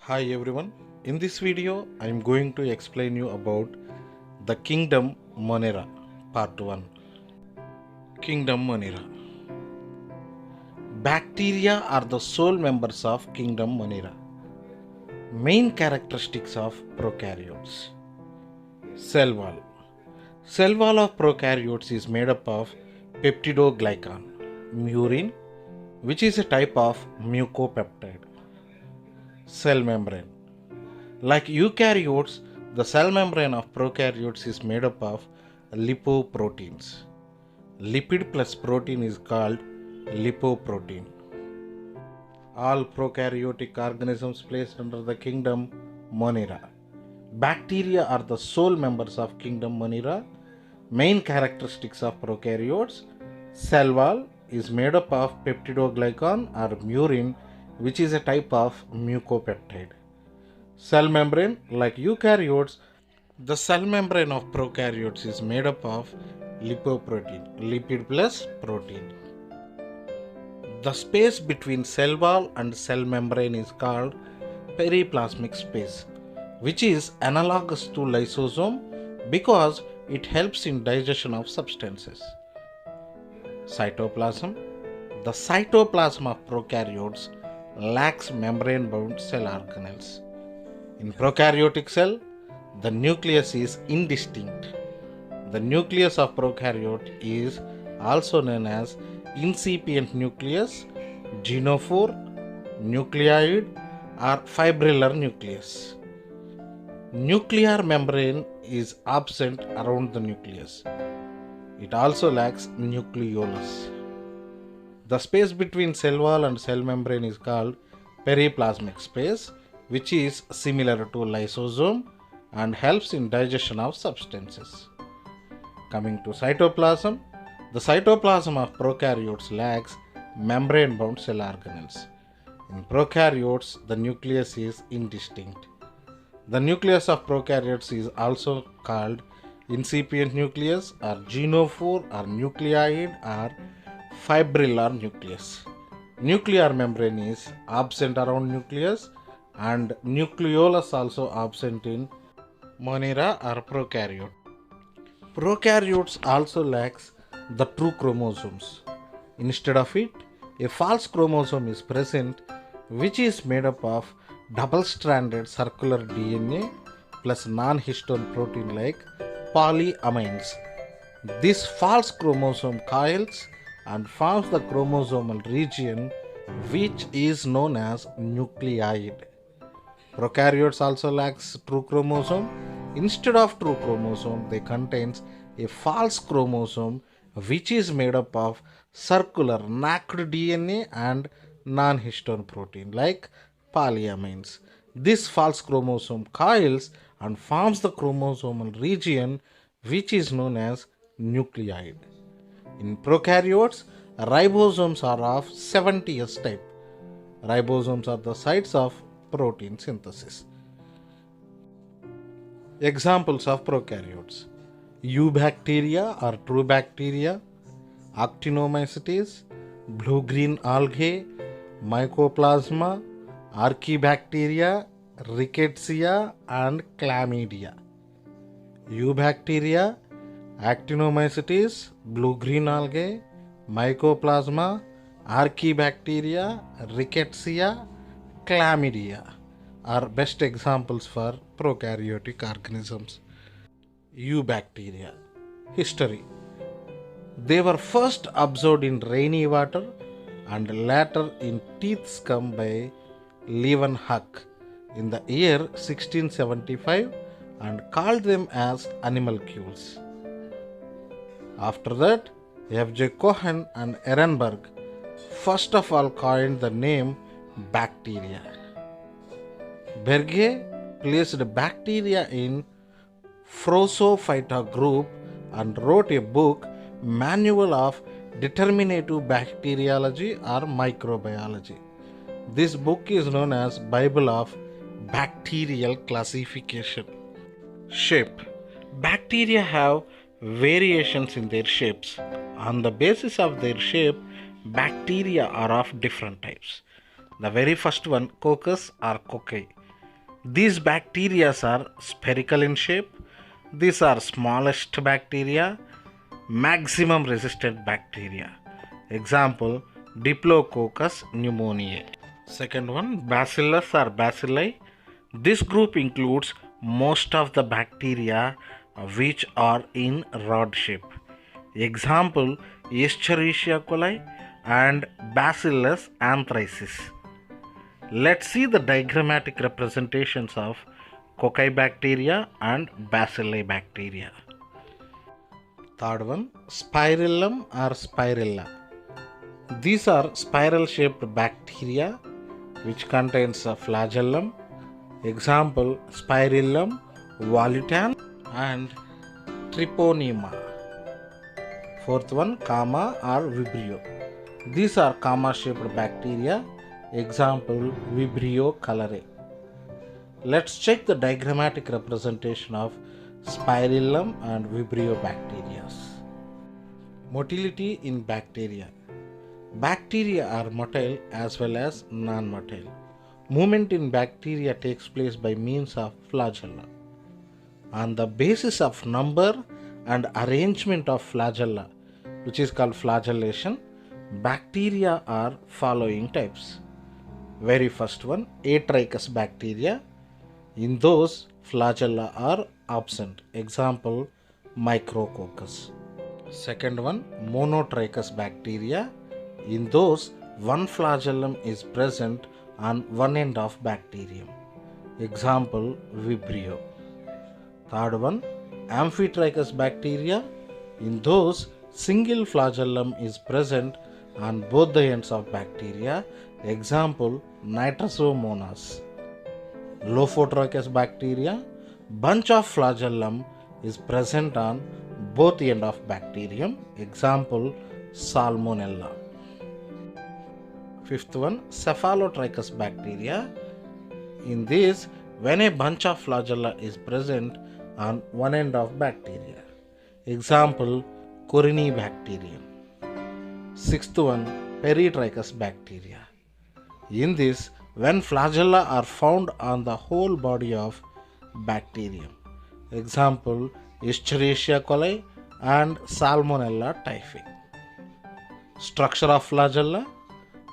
Hi everyone. In this video, I am going to explain you about the Kingdom Monera, Part 1. Kingdom Monera. Bacteria are the sole members of Kingdom Monera. Main characteristics of prokaryotes. Cell wall. Cell wall of prokaryotes is made up of peptidoglycan, murin, which is a type of mucopeptide. Cell membrane. Like eukaryotes, the cell membrane of prokaryotes is made up of lipoproteins. Lipid plus protein is called lipoprotein. All prokaryotic organisms placed under the kingdom Monera. Bacteria are the sole members of kingdom Monera. Main characteristics of prokaryotes: cell wall is made up of peptidoglycan or murin, which is a type of mucopeptide. Cell membrane, like eukaryotes, the cell membrane of prokaryotes is made up of lipoprotein, lipid plus protein. The space between cell wall and cell membrane is called periplasmic space, which is analogous to lysosome because it helps in digestion of substances. Cytoplasm. The cytoplasm of prokaryotes lacks membrane-bound cell organelles. In prokaryotic cell, the nucleus is indistinct. The nucleus of prokaryote is also known as incipient nucleus, genophore, nucleoid, or fibrillar nucleus. Nuclear membrane is absent around the nucleus. It also lacks nucleolus. The space between cell wall and cell membrane is called periplasmic space, which is similar to lysosome and helps in digestion of substances. Coming to cytoplasm, the cytoplasm of prokaryotes lacks membrane-bound cell organelles. In prokaryotes, the nucleus is indistinct. The nucleus of prokaryotes is also called incipient nucleus or genophore or nucleoid or fibrillar nucleus. Nuclear membrane is absent around nucleus and nucleolus also absent in Monera or prokaryote. Prokaryotes also lacks the true chromosomes. Instead of it, a false chromosome is present, which is made up of double-stranded circular DNA plus non-histone protein like polyamines. This false chromosome coils and forms the chromosomal region, which is known as nucleoid. Prokaryotes also lacks true chromosome. Instead of true chromosome, they contains a false chromosome, which is made up of circular naked DNA and non-histone protein like polyamines. This false chromosome coils and forms the chromosomal region, which is known as nucleoid. In prokaryotes, ribosomes are of 70S type. Ribosomes are the sites of protein synthesis. Examples of prokaryotes: eubacteria or true bacteria, actinomycetes, blue-green algae, mycoplasma, archaebacteria, rickettsia, and chlamydia. Eubacteria, actinomycetes, blue-green algae, mycoplasma, archaebacteria, rickettsia, chlamydia are best examples for prokaryotic organisms. Eubacteria. History. They were first observed in rainy water and later in teeth scum by Leeuwenhoek in the year 1675 and called them as animalcules. After that, F.J. Cohen and Ehrenberg first of all coined the name bacteria. Berge placed bacteria in Phorosophyta group and wrote a book, Manual of Determinative Bacteriology or Microbiology. This book is known as Bible of Bacterial Classification. Shape. Bacteria have variations in their shapes. On the basis of their shape, bacteria are of different types. The very first one, coccus or cocci. These bacteria are spherical in shape. These are smallest bacteria, maximum resistant bacteria. Example, Diplococcus pneumoniae. Second one, Bacillus or bacilli. This group includes most of the bacteria which are in rod shape. Example, Escherichia coli and Bacillus anthracis. Let's see the diagrammatic representations of cocci bacteria and bacilli bacteria. Third one, Spirillum or Spirilla. These are spiral shaped bacteria which contains a flagellum. Example, Spirillum volutans and Treponema. Fourth one, Comma or Vibrio. These are comma shaped bacteria. Example, Vibrio cholerae. Let's check the diagrammatic representation of Spirillum and Vibrio bacteria. Motility in bacteria. Bacteria are motile as well as non-motile. Movement in bacteria takes place by means of flagella. On the basis of number and arrangement of flagella, which is called flagellation, bacteria are following types. Very first one, Atrichous bacteria. In those, flagella are absent. Example, Micrococcus. Second one, Monotrichous bacteria. In those, one flagellum is present on one end of bacterium. Example, Vibrio. Third one, Amphitrichous bacteria. In those, single flagellum is present on both the ends of bacteria. Example, Nitrosomonas. Lophotrichous bacteria. Bunch of flagellum is present on both end of bacterium. Example, Salmonella. Fifth one, Cephalotrichous bacteria. In this, when a bunch of flagella is present on one end of bacteria. Example, Corynebacterium. Sixth one, Peritrichous bacteria. In this, when flagella are found on the whole body of bacterium. Example, Escherichia coli and Salmonella typhi. Structure of flagella.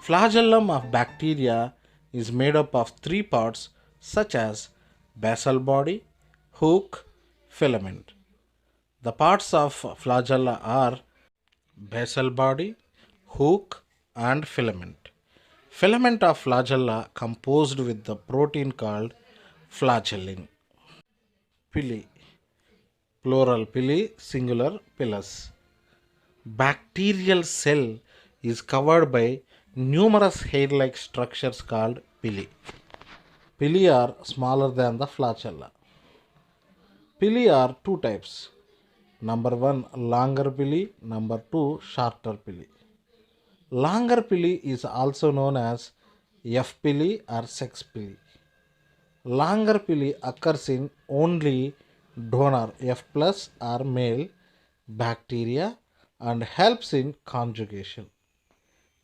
Flagellum of bacteria is made up of three parts such as basal body, hook, filament. The parts of flagella are basal body, hook and filament. Filament of flagella composed with the protein called flagellin. Pili, plural pili, singular pilus. Bacterial cell is covered by numerous hair-like structures called pili. Pili are smaller than the flagella. Pili are two types. Number one, longer pili. Number two, shorter pili. Longer pili is also known as F pili or sex pili. Longer pili occurs in only donor F plus or male bacteria and helps in conjugation.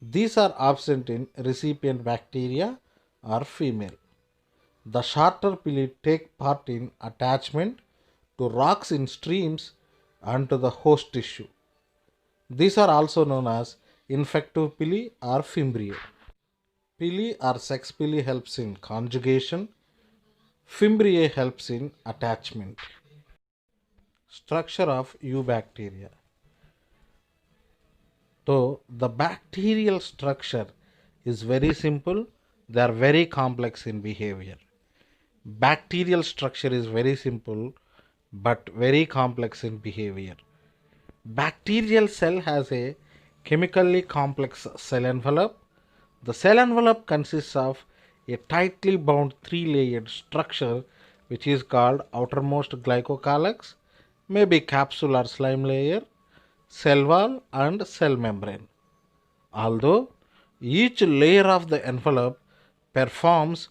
These are absent in recipient bacteria or female. The shorter pili take part in attachment to rocks in streams and to the host tissue. These are also known as infective pili or fimbria. Pili or sex pili helps in conjugation. Fimbriae helps in attachment. Structure of eubacteria. So the bacterial structure is very simple. They are very complex in behavior. Bacterial structure is very simple but very complex in behavior. Bacterial cell has a chemically complex cell envelope. The cell envelope consists of a tightly bound three-layered structure which is called outermost glycocalyx, maybe capsule or slime layer, cell wall and cell membrane. Although each layer of the envelope performs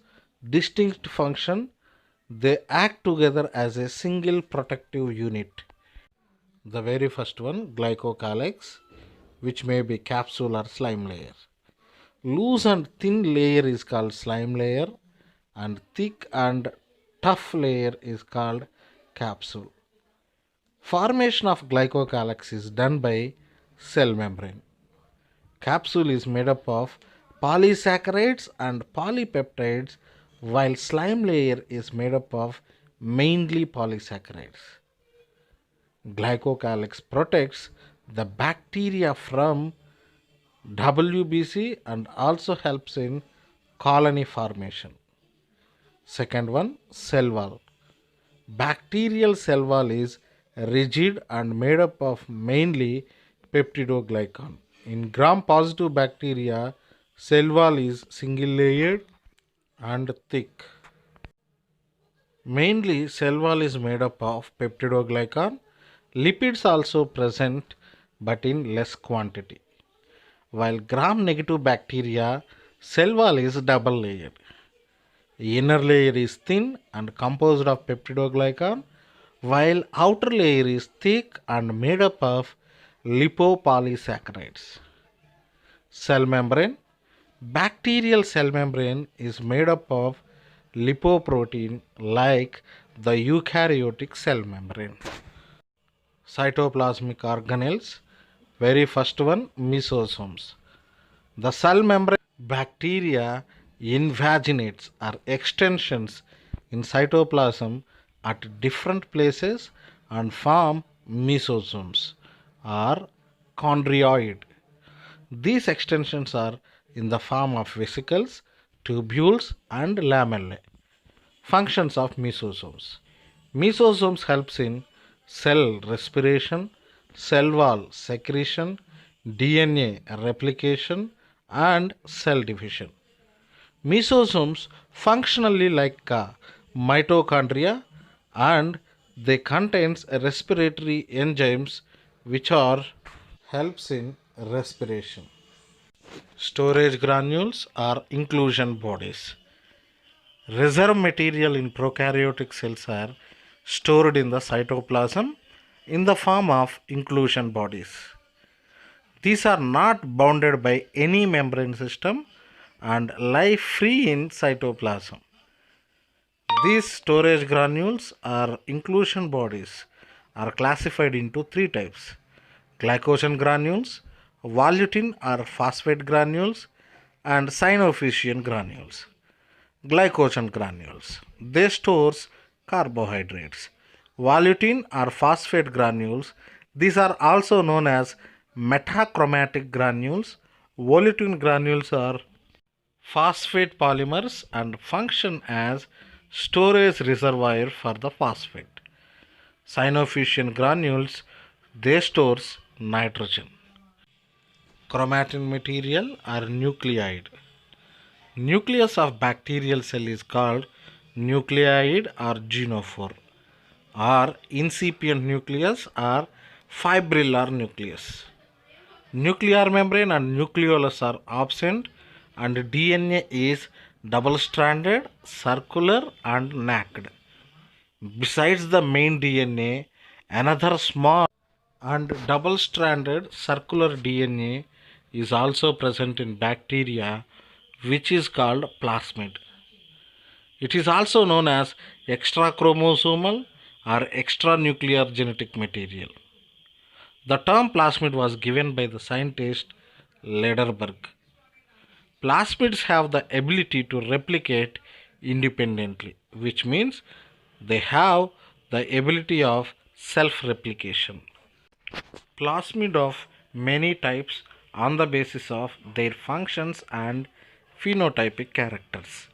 distinct function, they act together as a single protective unit. The very first one, glycocalyx, which may be capsule or slime layer. Loose and thin layer is called slime layer and thick and tough layer is called capsule. Formation of glycocalyx is done by cell membrane. Capsule is made up of polysaccharides and polypeptides, while slime layer is made up of mainly polysaccharides. Glycocalyx protects the bacteria from WBC and also helps in colony formation. Second one, cell wall. Bacterial cell wall is rigid and made up of mainly peptidoglycan. In gram positive bacteria, cell wall is single layered and thick. Mainly, cell wall is made up of peptidoglycan. Lipids also present but in less quantity. While gram negative bacteria, cell wall is double layered. Inner layer is thin and composed of peptidoglycan, while outer layer is thick and made up of lipopolysaccharides. Cell membrane. Bacterial cell membrane is made up of lipoprotein like the eukaryotic cell membrane. Cytoplasmic organelles. Very first one, mesosomes. The cell membrane bacteria invaginates or extensions in cytoplasm at different places and form mesosomes or chondrioid. These extensions are in the form of vesicles, tubules and lamellae. Functions of mesosomes. Mesosomes helps in cell respiration, cell wall secretion, DNA replication and cell division. Mesosomes functionally like mitochondria and they contains respiratory enzymes which are helps in respiration. Storage granules are inclusion bodies. Reserve material in prokaryotic cells are stored in the cytoplasm in the form of inclusion bodies. These are not bounded by any membrane system and lie free in cytoplasm. These storage granules or inclusion bodies are classified into three types: glycogen granules, volutin or phosphate granules, and Synovian granules. Glycogen granules. They stores carbohydrates. Volutin or phosphate granules. These are also known as metachromatic granules. Volutin granules are phosphate polymers and function as storage reservoir for the phosphate. Synovian granules, they stores nitrogen. Chromatin material or nucleide. Nucleus of bacterial cell is called nucleide or genophore, or incipient nucleus or fibrillar nucleus. Nuclear membrane and nucleolus are absent and DNA is double-stranded, circular and naked. Besides the main DNA, another small and double-stranded circular DNA is also present in bacteria, which is called plasmid. It is also known as extrachromosomal or extranuclear genetic material. The term plasmid was given by the scientist Lederberg. Plasmids have the ability to replicate independently, which means they have the ability of self-replication. Plasmid of many types on the basis of their functions and phenotypic characters.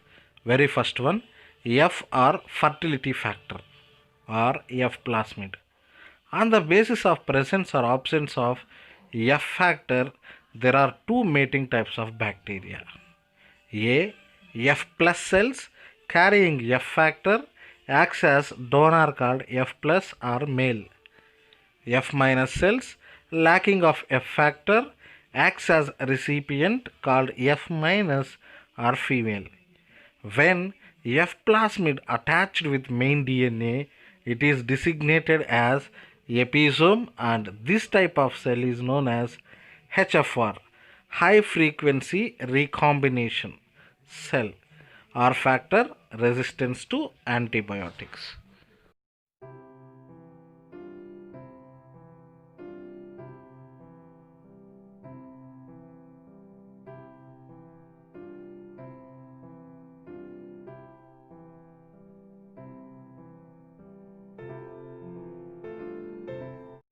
Very first one, F or fertility factor or F plasmid. On the basis of presence or absence of F factor, there are two mating types of bacteria. A. F plus cells carrying F factor acts as donor called F plus or male. F minus cells lacking of F factor acts as recipient called F minus or female. When F plasmid attached with main DNA, it is designated as episome, and this type of cell is known as HFR, high frequency recombination cell. R factor resistance to antibiotics.